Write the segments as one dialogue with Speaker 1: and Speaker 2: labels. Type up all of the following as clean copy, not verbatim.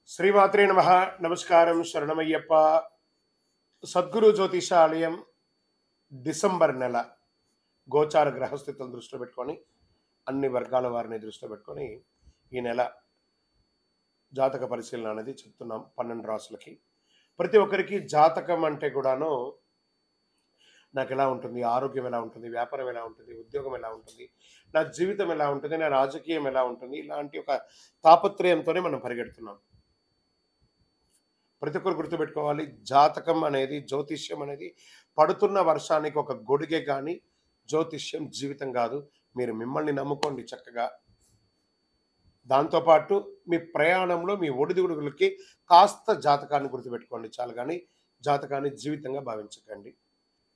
Speaker 1: శ్రీమాత్రే నమః. నమస్కారం, శరణమయ్యప్ప. సద్గురు జ్యోతిషాలయం డిసెంబర్ నెల గోచార గ్రహస్థితులను దృష్టిలో పెట్టుకొని అన్ని వర్గాల వారిని దృష్టిలో పెట్టుకొని ఈ నెల జాతక పరిశీలన అనేది చెప్తున్నాం 12 రాసులకి. ప్రతి ఒక్కరికి జాతకం అంటే కూడాను నాకు ఎలా ఉంటుంది, ఆరోగ్యం ఎలా ఉంటుంది, వ్యాపారం ఎలా ఉంటుంది, ఉద్యోగం ఎలా ఉంటుంది, నా జీవితం ఎలా ఉంటుంది, నా రాజకీయం ఎలా ఉంటుంది, ఇలాంటి ఒక తాపత్రయంతోనే మనం పరిగెడుతున్నాం. ప్రతి ఒక్కరు గుర్తుపెట్టుకోవాలి, జాతకం అనేది, జ్యోతిష్యం అనేది పడుతున్న వర్షానికి ఒక గొడుగే కానీ జ్యోతిష్యం జీవితం కాదు. మీరు మిమ్మల్ని నమ్ముకోండి చక్కగా. దాంతోపాటు మీ ప్రయాణంలో మీ ఒడిదుడుగులకి కాస్త జాతకాన్ని గుర్తుపెట్టుకోండి చాలు, కానీ జాతకాన్ని జీవితంగా భావించకండి.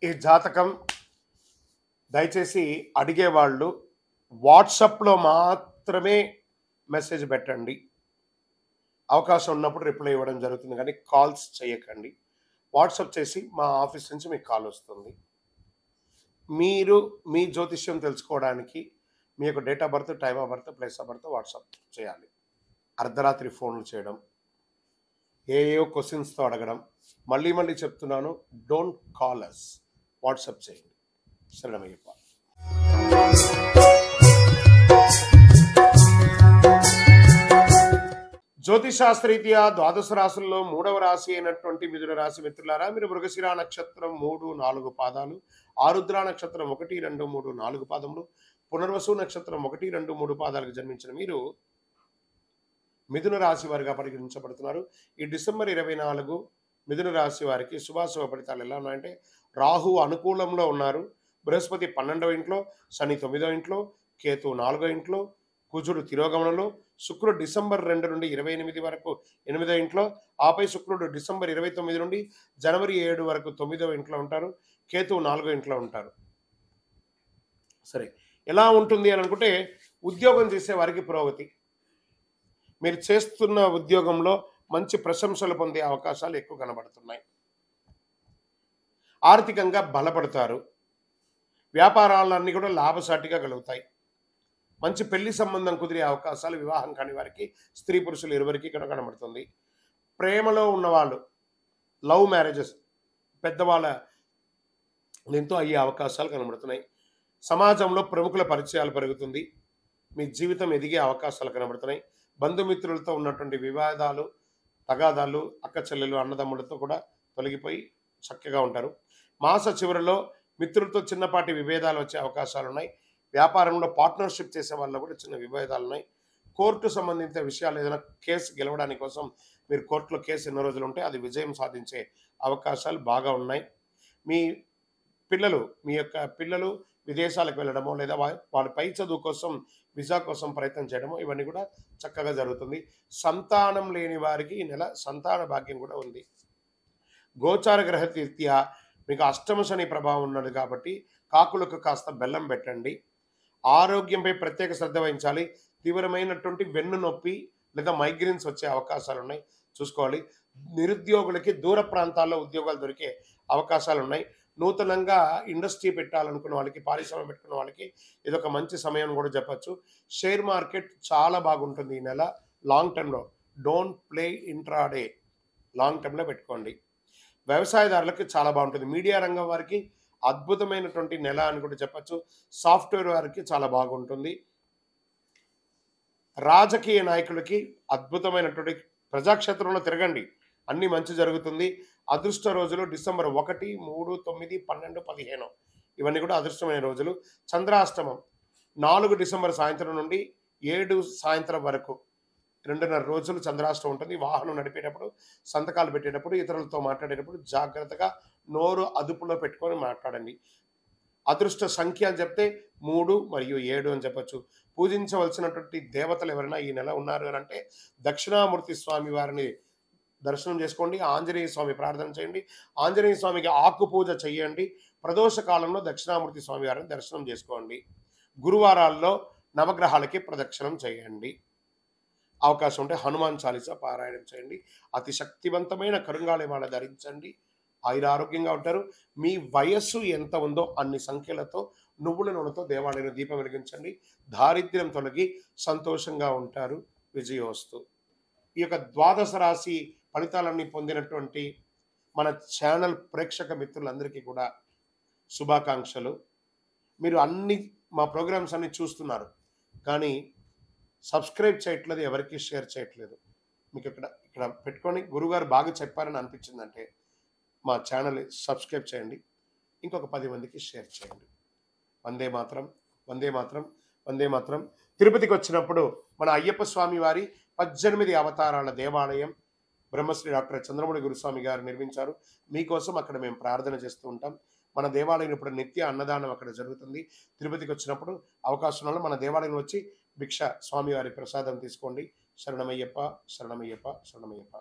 Speaker 1: ఈ జాతకం దయచేసి అడిగేవాళ్ళు వాట్సాప్లో మాత్రమే మెసేజ్ పెట్టండి. అవకాశం ఉన్నప్పుడు రిప్లై ఇవ్వడం జరుగుతుంది, కానీ కాల్స్ చేయకండి. వాట్సాప్ చేసి మా ఆఫీస్ నుంచి మీకు కాల్ వస్తుంది. మీరు మీ జ్యోతిష్యం తెలుసుకోవడానికి మీ యొక్క date of birth, time of birth, place of birth WhatsApp చేయాలి. అర్ధరాత్రి ఫోన్లు చేయడం, ఏయో క్వశ్చన్స్తో అడగడం, మళ్ళీ మళ్ళీ చెప్తున్నాను, డోంట్ కాల్ అస్, వాట్సాప్ చేయండి. శరణమయ్యప్ప. జ్యోతిశాస్త్రరీత్యా ద్వాదశ రాశుల్లో 3వ రాశి అయినటువంటి మిథున రాశి మిత్రులారా, మీరు మృగశిర నక్షత్రం 3, 4 పాదాలు, ఆరుద్ర నక్షత్రం 1, 2, 3, 4 పాదములు, పునర్వసు నక్షత్రం 1, 2, 3 పాదాలకు జన్మించిన మీరు మిథున రాశి వారిగా పరిగణించబడుతున్నారు. ఈ డిసెంబర్ 24 మిథున రాశి వారికి శుభాశుభ ఫలితాలు ఎలా ఉన్నాయంటే, రాహు అనుకూలంలో ఉన్నారు, బృహస్పతి 12వ ఇంట్లో, శని 9వ ఇంట్లో, కేతు 4వ ఇంట్లో, కుజుడు తిరోగమనంలో, శుక్రుడు డిసెంబర్ 2 నుండి 28 వరకు 8వ ఇంట్లో, ఆపై శుక్రుడు డిసెంబర్ 29 నుండి జనవరి 7 వరకు 9వ ఇంట్లో ఉంటారు, కేతువు 4వ ఇంట్లో ఉంటారు. సరే, ఎలా ఉంటుంది అని అనుకుంటే, ఉద్యోగం చేసే వారికి పురోగతి, మీరు చేస్తున్న ఉద్యోగంలో మంచి ప్రశంసలు పొందే అవకాశాలు ఎక్కువ కనబడుతున్నాయి. ఆర్థికంగా బలపడతారు, వ్యాపారాలన్నీ కూడా లాభసాటిగా కలుగుతాయి. మంచి పెళ్లి సంబంధం కుదిరే అవకాశాలు, వివాహం కాని వారికి, స్త్రీ పురుషులు ఇరువురికి ఇక్కడ కనబడుతుంది. ప్రేమలో ఉన్నవాళ్ళు, లవ్ మ్యారేజెస్, పెద్దవాళ్ళ దీంతో అయ్యే అవకాశాలు కనబడుతున్నాయి. సమాజంలో ప్రముఖుల పరిచయాలు పెరుగుతుంది, మీ జీవితం ఎదిగే అవకాశాలు కనబడుతున్నాయి. బంధుమిత్రులతో ఉన్నటువంటి వివాదాలు, తగాదాలు, అక్క చెల్లెలు, అన్నదమ్ములతో కూడా తొలగిపోయి చక్కగా ఉంటారు. మాస చివరిలో మిత్రులతో చిన్నపాటి విభేదాలు వచ్చే అవకాశాలు ఉన్నాయి. వ్యాపారంలో పార్ట్నర్షిప్ చేసే వాళ్ళలో కూడా చిన్న విభేదాలు ఉన్నాయి. కోర్టు సంబంధించిన విషయాలు, ఏదైనా కేసు గెలవడానికి కోసం మీరు కోర్టులో కేసు ఎన్నో రోజులు ఉంటే అది విజయం సాధించే అవకాశాలు బాగా ఉన్నాయి. మీ పిల్లలు విదేశాలకు వెళ్ళడమో, లేదా వాళ్ళ పై చదువు కోసం వీసా కోసం ప్రయత్నం చేయడమో, ఇవన్నీ కూడా చక్కగా జరుగుతుంది. సంతానం లేని వారికి ఈ నెల సంతాన భాగ్యం కూడా ఉంది. గోచార గ్రహ రీత్యా మీకు అష్టమ శని ప్రభావం ఉన్నది కాబట్టి కాకులకు కాస్త బెల్లం పెట్టండి. ఆరోగ్యంపై ప్రత్యేక శ్రద్ధ వహించాలి. తీవ్రమైనటువంటి వెన్ను నొప్పి లేదా మైగ్రేన్స్ వచ్చే అవకాశాలు ఉన్నాయి, చూసుకోవాలి. నిరుద్యోగులకి దూర ప్రాంతాల్లో ఉద్యోగాలు దొరికే అవకాశాలు ఉన్నాయి. నూతనంగా ఇండస్ట్రీ పెట్టాలనుకున్న వాళ్ళకి, పారిశ్రామిక పెట్టుకున్న వాళ్ళకి ఇదొక మంచి సమయం కూడా చెప్పచ్చు. షేర్ మార్కెట్ చాలా బాగుంటుంది ఈ నెల. లాంగ్ టర్మ్లో డోంట్ ప్లే ఇంట్రాడే, లాంగ్ టర్మ్లో పెట్టుకోండి. వ్యవసాయదారులకు చాలా బాగుంటుంది. మీడియా రంగం వారికి అద్భుతమైనటువంటి నెల అని కూడా చెప్పచ్చు. సాఫ్ట్వేర్ వారికి చాలా బాగుంటుంది. రాజకీయ నాయకులకి అద్భుతమైనటువంటి, ప్రజాక్షేత్రంలో తిరగండి, అన్ని మంచి జరుగుతుంది. అదృష్ట రోజులు డిసెంబర్ 1, 3, 9, 12, 15 ఇవన్నీ కూడా అదృష్టమైన రోజులు. చంద్రాష్టమం 4 డిసెంబర్ సాయంత్రం నుండి 7 సాయంత్రం వరకు 2.5 రోజులు చంద్రాష్టమం ఉంటుంది. వాహనం నడిపేటప్పుడు, సంతకాలు పెట్టేటప్పుడు, ఇతరులతో మాట్లాడేటప్పుడు జాగ్రత్తగా నోరు అదుపులో పెట్టుకొని మాట్లాడండి. అదృష్ట సంఖ్య అని చెప్తే 3 మరియు 7 అని చెప్పచ్చు. పూజించవలసినటువంటి దేవతలు ఎవరైనా ఈ నెల ఉన్నారు అని అంటే, దక్షిణామూర్తి స్వామి వారిని దర్శనం చేసుకోండి. ఆంజనేయ స్వామి ప్రార్థన చేయండి. ఆంజనేయ స్వామికి ఆకు పూజ చేయండి. ప్రదోష కాలంలో దక్షిణామూర్తి స్వామి వారిని దర్శనం చేసుకోండి. గురువారాల్లో నవగ్రహాలకి ప్రదక్షిణం చేయండి. అవకాశం ఉంటే హనుమాన్ చాలీసా పారాయణం చేయండి. అతి శక్తివంతమైన కరుంగాళిమాల ధరించండి. ఆయురారోగ్యంగా ఉంటారు. మీ వయస్సు ఎంత ఉందో అన్ని సంఖ్యలతో నువ్వుల నూనెతో దేవాలయంలో దీపం వెలిగించండి. దారిద్ర్యం తొలగి సంతోషంగా ఉంటారు. విజయోస్తు. ఈ యొక్క ద్వాదశ రాశి ఫలితాలన్నీ పొందినటువంటి మన ఛానల్ ప్రేక్షక మిత్రులందరికీ కూడా శుభాకాంక్షలు. మీరు మా ప్రోగ్రామ్స్ అన్ని చూస్తున్నారు, కానీ సబ్స్క్రైబ్ చేయట్లేదు, ఎవరికి షేర్ చేయట్లేదు. మీకు ఇక్కడ పెట్టుకొని గురుగారు బాగా చెప్పారని అనిపించిందంటే మా ఛానల్ సబ్స్క్రైబ్ చేయండి, ఇంకొక 10 మందికి షేర్ చేయండి. వందే మాత్రం, వందే మాత్రం, వందే మాత్రం. తిరుపతికి వచ్చినప్పుడు మన అయ్యప్ప స్వామి వారి 18 అవతారాల దేవాలయం బ్రహ్మశ్రీ డాక్టర్ చంద్రమౌళి గురుస్వామి గారు నిర్మించారు. మీకోసం అక్కడ మేము ప్రార్థన చేస్తూ ఉంటాం. మన దేవాలయం ఇప్పుడు నిత్య అన్నదానం అక్కడ జరుగుతుంది. తిరుపతికి వచ్చినప్పుడు అవకాశం ఉన్న మన దేవాలయం వచ్చి భిక్ష స్వామివారి ప్రసాదం తీసుకోండి. శరణమయ్యప్ప, శరణమయ్యప్ప, శరణమయ్యప్ప.